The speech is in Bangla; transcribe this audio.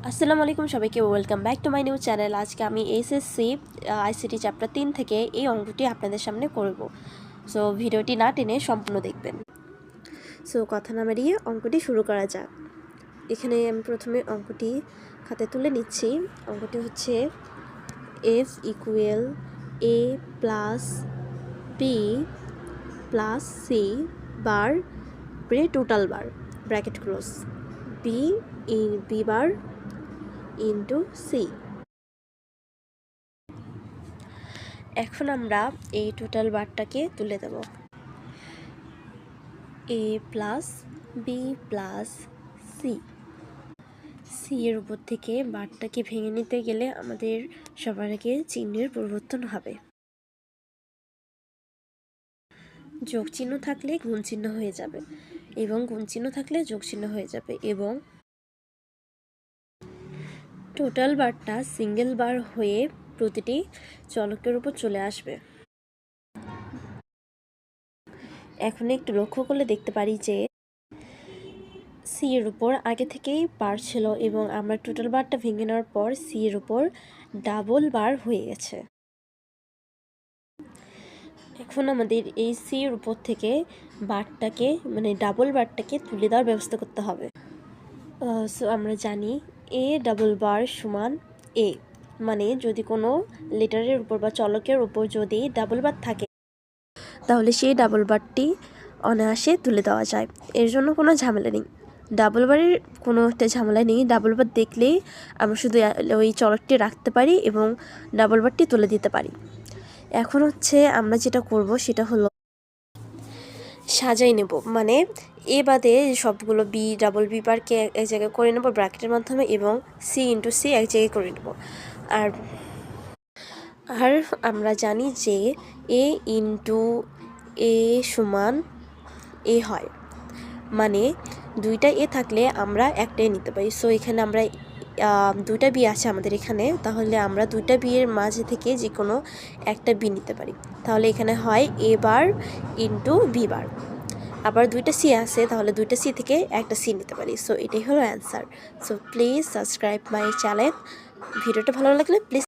আসসালামু আলাইকুম সবাইকে welcome back to my new channel. আজকে আমি এসএসসি আইসিটি চ্যাপ্টার 3 থেকে এই অঙ্কটি আপনাদের সামনে করব। সো ভিডিওটি না টেনে সম্পূর্ণ দেখবেন। সো কথা না বাড়িয়ে অঙ্কটি শুরু করা যাক। এখানে আমি প্রথমে অঙ্কটি খাতে তুলে নিচ্ছি। অঙ্কটি হচ্ছে f equal a plus b plus c bar total bar bracket close b bar into C. এখন আমরা এই টোটাল বারটাকে তুলে দেব। A plus B plus C. C এর উপর থেকে বারটাকে ভেঙে নিতে গেলে আমাদের সবার আগে চিহ্নের পরিবর্তন হবে। যোগ চিহ্ন থাকলে গুণ চিহ্ন হয়ে যাবে এবং গুণ চিহ্ন থাকলে যোগ চিহ্ন হয়ে যাবে এবং টোটাল বারটা সিঙ্গেল বার হয়ে প্রতিটি চলকের উপর চলে আসবে। এখন একটু লক্ষ্য করলে দেখতে পারি যে সি এর উপর আগে থেকেই বার ছিল এবং আমরা টোটাল বারটা ভেঙে নেওয়ার পর সি এর উপর ডাবল বার হয়ে গেছে। এখন আমাদের এই সি এর উপর থেকে বারটাকে ডাবল বারটাকে তুলে দেওয়ার ব্যবস্থা করতে হবে। সো আমরা জানি এ ডাবল বার সমান এ, মানে যদি কোনো লেটারের উপর বা চলকের উপর যদি ডাবল বার থাকে তাহলে সেই ডাবল বারটি অনায়াসে তুলে দেওয়া যায়। এর জন্য কোনো ঝামেলা নেই, ডাবল বারের কোনো একটা ঝামেলা নেই। ডাবল বার দেখলেই আমরা শুধু ওই চলকটি রাখতে পারি এবং ডাবল বারটি তুলে দিতে পারি। এখন হচ্ছে আমরা যেটা করব সেটা হলো সাজাই নেব, মানে এ বাদে সবগুলো বি ডাবল বি বারকে এক জায়গায় করে নেব ব্র্যাকেটের মাধ্যমে এবং সি ইন্টু সি এক জায়গায় করে নেব। আর আমরা জানি যে এ ইন্টু এ সমান এ হয়, মানে দুইটা এ থাকলে আমরা একটাই নিতে পারি। সো এখানে আমরা দুইটা বি আছে আমাদের এখানে, তাহলে আমরা দুইটা বি এর মাঝে থেকে যে কোনো একটা বি নিতে পারি। তাহলে এখানে হয় এ বার ইন্টু বি বার। আবার দুইটা সি আছে, তাহলে দুইটা সি থেকে একটা সি নিতে পারি। সো এটাই হলো answer. So please subscribe my channel. ভিডিওটা ভালো লাগলে প্লিজ